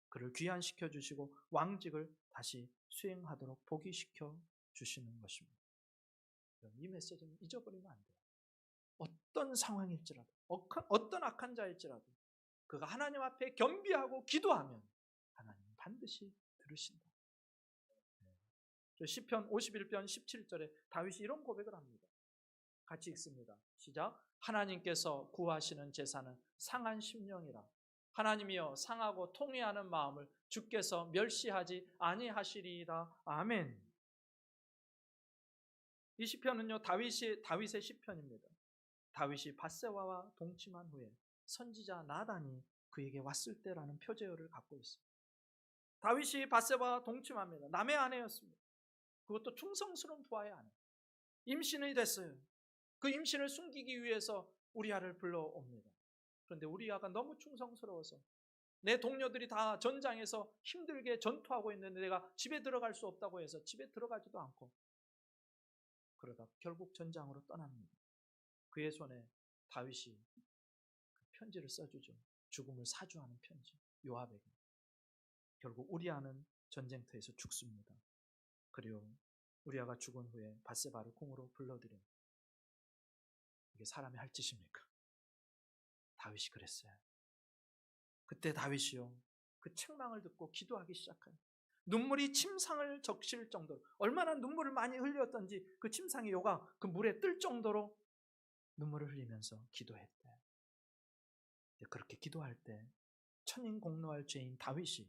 그를 귀환시켜 주시고 왕직을 다시 수행하도록 복위시켜 주시는 것입니다. 이 메시지는 잊어버리면 안 돼요. 어떤 상황일지라도, 어떤 악한 자일지라도 그가 하나님 앞에 겸비하고 기도하면 하나님은 반드시 들으신다. 시편 51편 17절에 다윗이 이런 고백을 합니다. 같이 읽습니다. 시작. 하나님께서 구하시는 제사는 상한 심령이라. 하나님이여, 상하고 통회하는 마음을 주께서 멸시하지 아니하시리이다. 아멘. 이 시편은요, 다윗의 시편입니다. 다윗이 밧세바와 동침한 후에 선지자 나단이 그에게 왔을 때라는 표제어를 갖고 있습니다. 다윗이 밧세바와 동침합니다. 남의 아내였습니다. 그것도 충성스러운 부하의 아내. 임신이 됐어요. 그 임신을 숨기기 위해서 우리아를 불러옵니다. 그런데 우리아가 너무 충성스러워서 내 동료들이 다 전장에서 힘들게 전투하고 있는데 내가 집에 들어갈 수 없다고 해서 집에 들어가지도 않고, 그러다 결국 전장으로 떠납니다. 그의 손에 다윗이 편지를 써주죠. 죽음을 사주하는 편지, 요압에게. 결국 우리아는 전쟁터에서 죽습니다. 그리고 우리아가 죽은 후에 밧세바를 궁으로 불러들인, 이게 사람이 할 짓입니까? 다윗이 그랬어요. 그때 다윗이요, 그 책망을 듣고 기도하기 시작해요. 눈물이 침상을 적실 정도로, 얼마나 눈물을 많이 흘렸던지 그 침상의 요가 그 물에 뜰 정도로 눈물을 흘리면서 기도했대. 그렇게 기도할 때 천인공노할 죄인 다윗이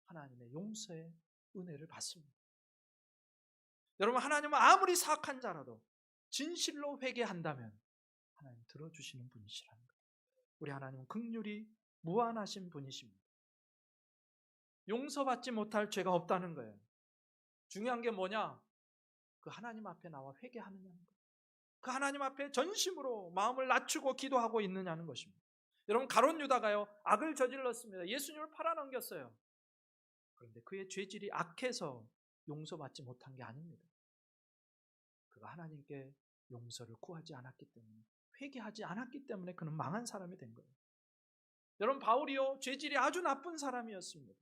하나님의 용서의 은혜를 받습니다. 여러분, 하나님은 아무리 사악한 자라도 진실로 회개한다면 하나님 들어주시는 분이시라는 거예요. 우리 하나님은 긍휼이 무한하신 분이십니다. 용서받지 못할 죄가 없다는 거예요. 중요한 게 뭐냐? 그 하나님 앞에 나와 회개하느냐는 거예요. 그 하나님 앞에 전심으로 마음을 낮추고 기도하고 있느냐는 것입니다. 여러분, 가룟 유다가요, 악을 저질렀습니다. 예수님을 팔아넘겼어요. 그런데 그의 죄질이 악해서 용서받지 못한 게 아닙니다. 그가 하나님께 용서를 구하지 않았기 때문에 회개하지 않았기 때문에 그는 망한 사람이 된 거예요. 여러분, 바울이요, 죄질이 아주 나쁜 사람이었습니다.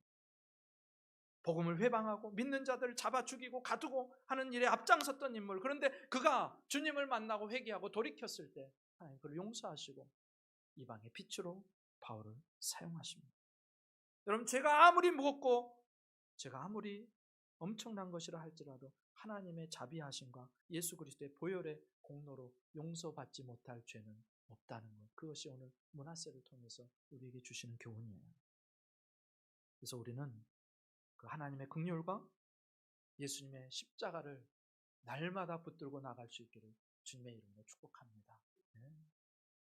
복음을 회방하고 믿는 자들을 잡아 죽이고 가두고 하는 일에 앞장섰던 인물. 그런데 그가 주님을 만나고 회개하고 돌이켰을 때 하나님 그를 용서하시고 이방의 빛으로 바울을 사용하십니다. 여러분, 제가 아무리 무겁고 제가 아무리 엄청난 것이라 할지라도 하나님의 자비하심과 예수 그리스도의 보혈의 공로로 용서받지 못할 죄는 없다는 것, 그것이 오늘 므낫세를 통해서 우리에게 주시는 교훈이에요. 그래서 우리는 그 하나님의 긍휼과 예수님의 십자가를 날마다 붙들고 나갈 수 있기를 주님의 이름으로 축복합니다.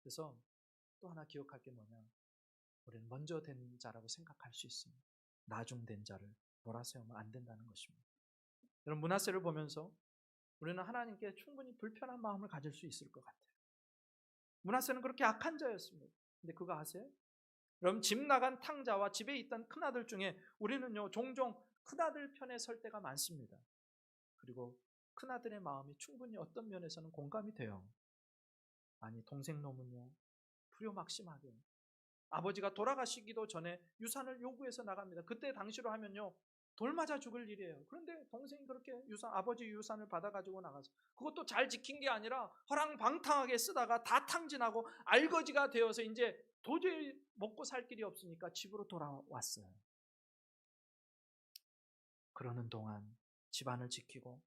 그래서 또 하나 기억할 게 뭐냐, 우리는 먼저 된 자라고 생각할 수 있습니다. 나중 된 자를 몰아세우면 안 된다는 것입니다. 여러분, 므낫세를 보면서 우리는 하나님께 충분히 불편한 마음을 가질 수 있을 것 같아요. 므낫세는 그렇게 악한 자였습니다. 근데 그거 아세요? 여러분, 집 나간 탕자와 집에 있던 큰아들 중에 우리는요, 종종 큰아들 편에 설 때가 많습니다. 그리고 큰아들의 마음이 충분히 어떤 면에서는 공감이 돼요. 아니, 동생 놈은요, 불효막심하게 아버지가 돌아가시기도 전에 유산을 요구해서 나갑니다. 그때 당시로 하면요, 돌 맞아 죽을 일이에요. 그런데 동생이 그렇게 아버지 유산을 받아가지고 나가서 그것도 잘 지킨 게 아니라 허랑방탕하게 쓰다가 다 탕진하고 알거지가 되어서 이제 도저히 먹고 살 길이 없으니까 집으로 돌아왔어요. 그러는 동안 집안을 지키고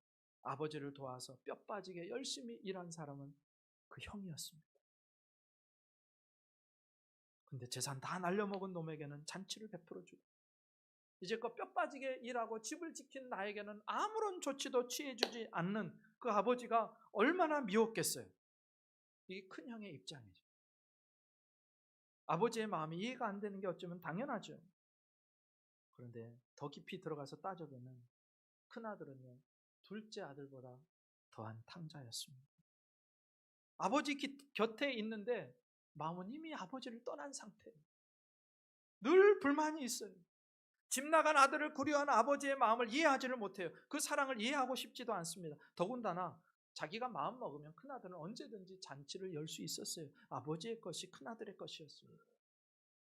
아버지를 도와서 뼈 빠지게 열심히 일한 사람은 그 형이었습니다. 근데 재산 다 날려먹은 놈에게는 잔치를 베풀어주고 이제껏 뼈 빠지게 일하고 집을 지킨 나에게는 아무런 조치도 취해주지 않는 그 아버지가 얼마나 미웠겠어요. 이게 큰 형의 입장이죠. 아버지의 마음이 이해가 안 되는 게 어쩌면 당연하죠. 그런데 더 깊이 들어가서 따져보면 큰아들은요, 둘째 아들보다 더한 탕자였습니다. 아버지 곁에 있는데 마음은 이미 아버지를 떠난 상태예요. 늘 불만이 있어요. 집 나간 아들을 구려하는 아버지의 마음을 이해하지를 못해요. 그 사랑을 이해하고 싶지도 않습니다. 더군다나 자기가 마음 먹으면 큰아들은 언제든지 잔치를 열 수 있었어요. 아버지의 것이 큰아들의 것이었습니다.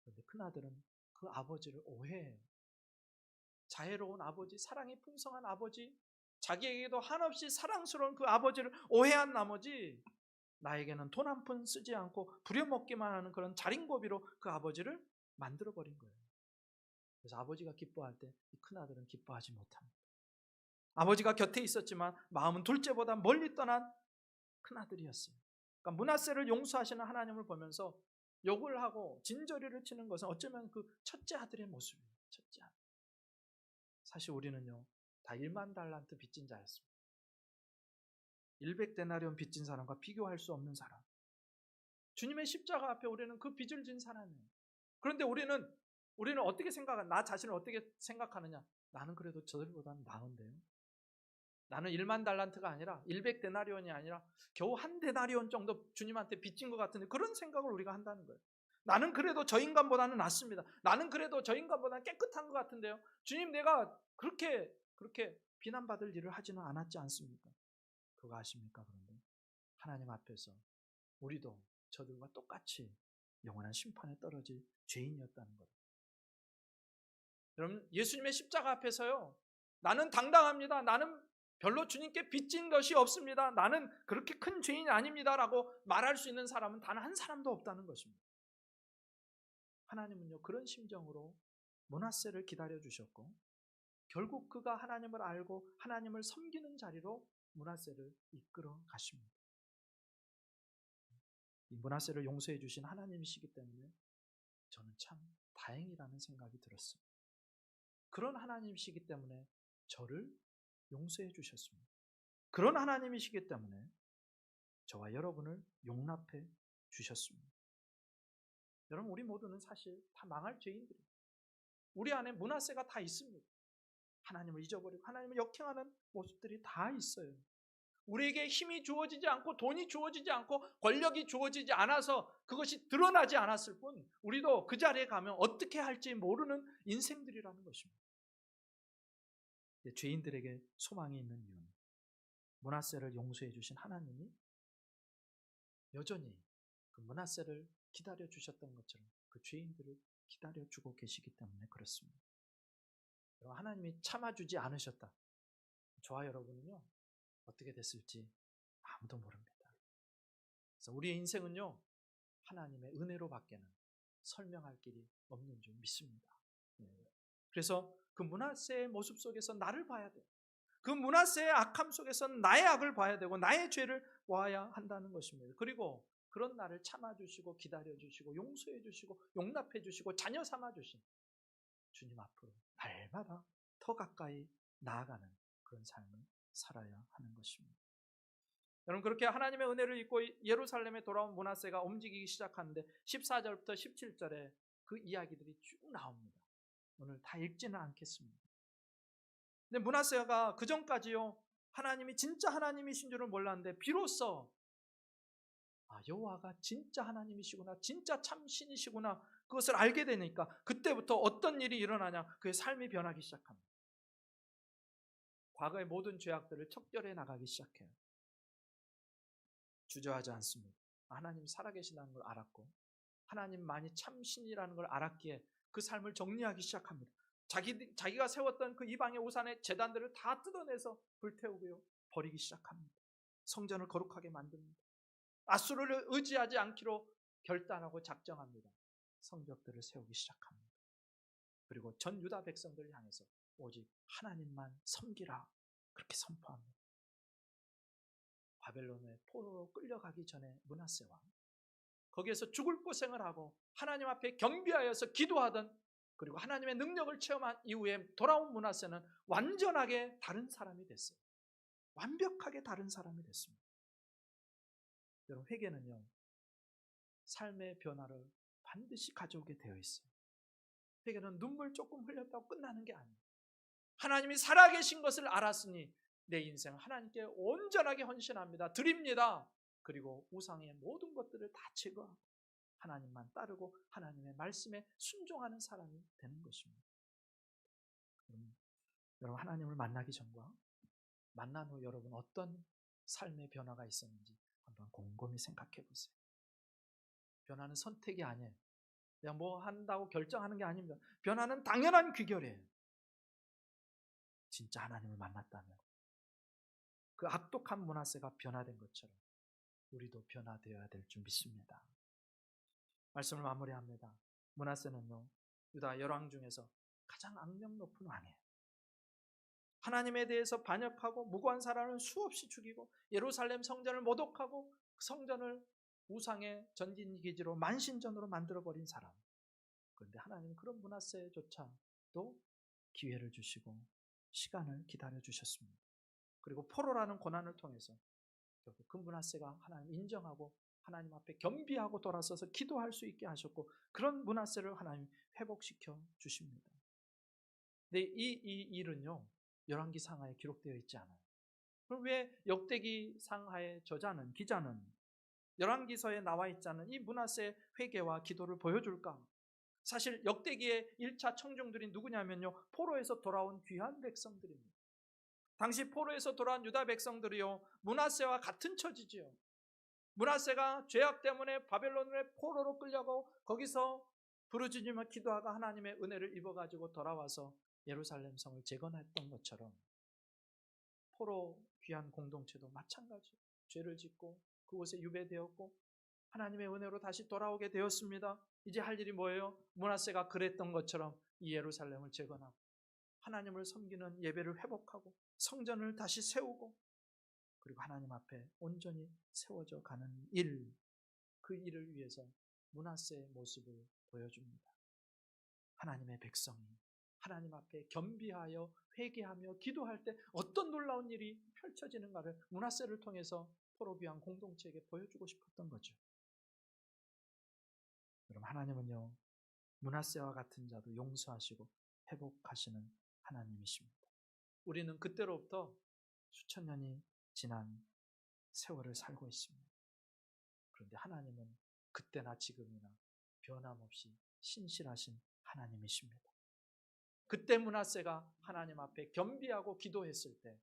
그런데 큰아들은 그 아버지를 오해해요. 자애로운 아버지, 사랑이 풍성한 아버지, 자기에게도 한없이 사랑스러운 그 아버지를 오해한 나머지 나에게는 돈 한 푼 쓰지 않고 부려먹기만 하는 그런 자린고비로 그 아버지를 만들어버린 거예요. 그래서 아버지가 기뻐할 때 이 큰아들은 기뻐하지 못합니다. 아버지가 곁에 있었지만 마음은 둘째보다 멀리 떠난 큰아들이었어요. 그러니까 므낫세를 용서하시는 하나님을 보면서 욕을 하고 진저리를 치는 것은 어쩌면 그 첫째 아들의 모습이에요. 첫째 아들. 사실 우리는요, 다 1만 달란트 빚진 자였습니다. 100데나리온 빚진 사람과 비교할 수 없는 사람. 주님의 십자가 앞에 우리는 그 빚을 진 사람이에요. 그런데 우리는 어떻게 나 자신을 어떻게 생각하느냐? 나는 그래도 저들보다는 나은데요. 나는 1만 달란트가 아니라 100데나리온이 아니라 겨우 한 데나리온 정도 주님한테 빚진 것 같은데 그런 생각을 우리가 한다는 거예요. 나는 그래도 저 인간보다는 낫습니다. 나는 그래도 저 인간보다는 깨끗한 것 같은데요. 주님, 내가 그렇게 비난받을 일을 하지는 않았지 않습니까? 그거 아십니까? 그런데 하나님 앞에서 우리도 저들과 똑같이 영원한 심판에 떨어질 죄인이었다는 거예요. 여러분, 예수님의 십자가 앞에서요, 나는 당당합니다. 나는 별로 주님께 빚진 것이 없습니다. 나는 그렇게 큰 죄인이 아닙니다. 라고 말할 수 있는 사람은 단 한 사람도 없다는 것입니다. 하나님은요, 그런 심정으로 므낫세를 기다려 주셨고 결국 그가 하나님을 알고 하나님을 섬기는 자리로 므낫세를 이끌어 가십니다. 이 므낫세를 용서해 주신 하나님이시기 때문에 저는 참 다행이라는 생각이 들었습니다. 그런 하나님이시기 때문에 저를 용서해 주셨습니다. 그런 하나님이시기 때문에 저와 여러분을 용납해 주셨습니다. 여러분, 우리 모두는 사실 다 망할 죄인들이에요. 우리 안에 므낫세가 다 있습니다. 하나님을 잊어버리고 하나님을 역행하는 모습들이 다 있어요. 우리에게 힘이 주어지지 않고 돈이 주어지지 않고 권력이 주어지지 않아서 그것이 드러나지 않았을 뿐 우리도 그 자리에 가면 어떻게 할지 모르는 인생들이라는 것입니다. 죄인들에게 소망이 있는 이유는 므낫세를 용서해 주신 하나님이 여전히 그 므낫세를 기다려 주셨던 것처럼 그 죄인들을 기다려 주고 계시기 때문에 그렇습니다. 하나님이 참아주지 않으셨다. 저와 여러분은요, 어떻게 됐을지 아무도 모릅니다. 그래서 우리의 인생은요, 하나님의 은혜로 밖에는 설명할 길이 없는 줄 믿습니다. 그래서 그 므낫세의 모습 속에서 나를 봐야 돼요. 그 므낫세의 악함 속에서 나의 악을 봐야 되고 나의 죄를 보아야 한다는 것입니다. 그리고 그런 나를 참아주시고 기다려주시고 용서해주시고 용납해주시고 자녀 삼아주신 주님 앞으로 날마다 더 가까이 나아가는 그런 삶을 살아야 하는 것입니다. 여러분, 그렇게 하나님의 은혜를 입고 예루살렘에 돌아온 므낫세가 움직이기 시작하는데 14절부터 17절에 그 이야기들이 쭉 나옵니다. 오늘 다 읽지는 않겠습니다. 근데 므낫세가 그 전까지요, 하나님이 진짜 하나님이신 줄은 몰랐는데 비로소 여호와가 진짜 하나님이시구나, 진짜 참신이시구나, 그것을 알게 되니까 그때부터 어떤 일이 일어나냐, 그의 삶이 변하기 시작합니다. 과거의 모든 죄악들을 척결해 나가기 시작해요. 주저하지 않습니다. 하나님 살아계시다는 걸 알았고 하나님만이 참신이라는 걸 알았기에 그 삶을 정리하기 시작합니다. 자기가 세웠던 그 이방의 우상의 제단들을 다 뜯어내서 불태우고요, 버리기 시작합니다. 성전을 거룩하게 만듭니다. 앗수르를 의지하지 않기로 결단하고 작정합니다. 성벽들을 세우기 시작합니다. 그리고 전 유다 백성들을 향해서 오직 하나님만 섬기라, 그렇게 선포합니다. 바벨론의 포로로 끌려가기 전에 므낫세와 거기에서 죽을 고생을 하고 하나님 앞에 경비하여서 기도하던, 그리고 하나님의 능력을 체험한 이후에 돌아온 므낫세는 완전하게 다른 사람이 됐어요. 완벽하게 다른 사람이 됐습니다. 여러분, 회개는요, 삶의 변화를 반드시 가져오게 되어 있어요. 회개는 눈물 조금 흘렸다고 끝나는 게 아니에요. 하나님이 살아계신 것을 알았으니 내 인생 하나님께 온전하게 헌신합니다, 드립니다. 그리고 우상의 모든 것들을 다 제거하고 하나님만 따르고 하나님의 말씀에 순종하는 사람이 되는 것입니다. 여러분, 하나님을 만나기 전과 만난 후 여러분 어떤 삶의 변화가 있었는지 한번 곰곰이 생각해 보세요. 변화는 선택이 아니에요. 그냥 뭐 한다고 결정하는 게 아닙니다. 변화는 당연한 귀결이에요. 진짜 하나님을 만났다면 그 악독한 므낫세가 변화된 것처럼 우리도 변화되어야 될 줄 믿습니다. 말씀을 마무리합니다. 므낫세는요, 유다 열왕 중에서 가장 악명 높은 왕이에요. 하나님에 대해서 반역하고 무고한 사람을 수없이 죽이고 예루살렘 성전을 모독하고 성전을 우상의 전진기지로 만신전으로 만들어버린 사람. 그런데 하나님은 그런 므낫세조차도 기회를 주시고 시간을 기다려 주셨습니다. 그리고 포로라는 고난을 통해서 결국 그 므낫세가 하나님 인정하고 하나님 앞에 겸비하고 돌아서서 기도할 수 있게 하셨고, 그런 므낫세를 하나님 회복시켜 주십니다. 근데 이 일은요, 열왕기 상하에 기록되어 있지 않아요. 그럼 왜 역대기 상하의 기자는 열왕기서에 나와 있지 않은 이 므낫세의 회개와 기도를 보여줄까? 사실 역대기의 1차 청중들이 누구냐면요, 포로에서 돌아온 귀한 백성들입니다. 당시 포로에서 돌아온 유다 백성들이요, 므낫세와 같은 처지지요. 므낫세가 죄악 때문에 바벨론의 포로로 끌려가고 거기서 부르짖으며 기도하고 하나님의 은혜를 입어가지고 돌아와서 예루살렘 성을 재건했던 것처럼 포로 귀한 공동체도 마찬가지예요. 죄를 짓고 그곳에 유배되었고 하나님의 은혜로 다시 돌아오게 되었습니다. 이제 할 일이 뭐예요? 므낫세가 그랬던 것처럼 이 예루살렘을 재건하고 하나님을 섬기는 예배를 회복하고 성전을 다시 세우고 그리고 하나님 앞에 온전히 세워져 가는 일, 그 일을 위해서 므낫세의 모습을 보여줍니다. 하나님의 백성이 하나님 앞에 겸비하여 회개하며 기도할 때 어떤 놀라운 일이 펼쳐지는가를 므낫세를 통해서 포로 귀한 공동체에게 보여주고 싶었던 거죠. 여러분, 하나님은요, 므낫세와 같은 자도 용서하시고 회복하시는 하나님이십니다. 우리는 그때로부터 수천 년이 지난 세월을 살고 있습니다. 그런데 하나님은 그때나 지금이나 변함없이 신실하신 하나님이십니다. 그때 므낫세가 하나님 앞에 겸비하고 기도했을 때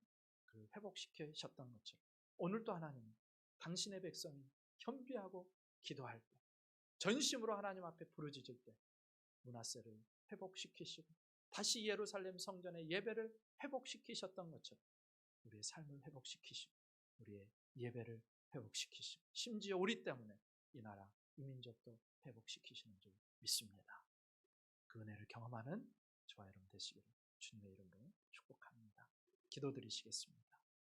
그 회복시키셨던 것처럼 오늘도 하나님은 당신의 백성이 겸비하고 기도할 때, 전심으로 하나님 앞에 부르짖을 때 므낫세를 회복시키시고 다시 예루살렘 성전의 예배를 회복시키셨던 것처럼 우리의 삶을 회복시키시고 우리의 예배를 회복시키시고 심지어 우리 때문에 이 나라, 이 민족도 회복시키시는 줄 믿습니다. 그 은혜를 경험하는 저와 여러분 되시기를 주님의 이름으로 축복합니다. 기도드리시겠습니다.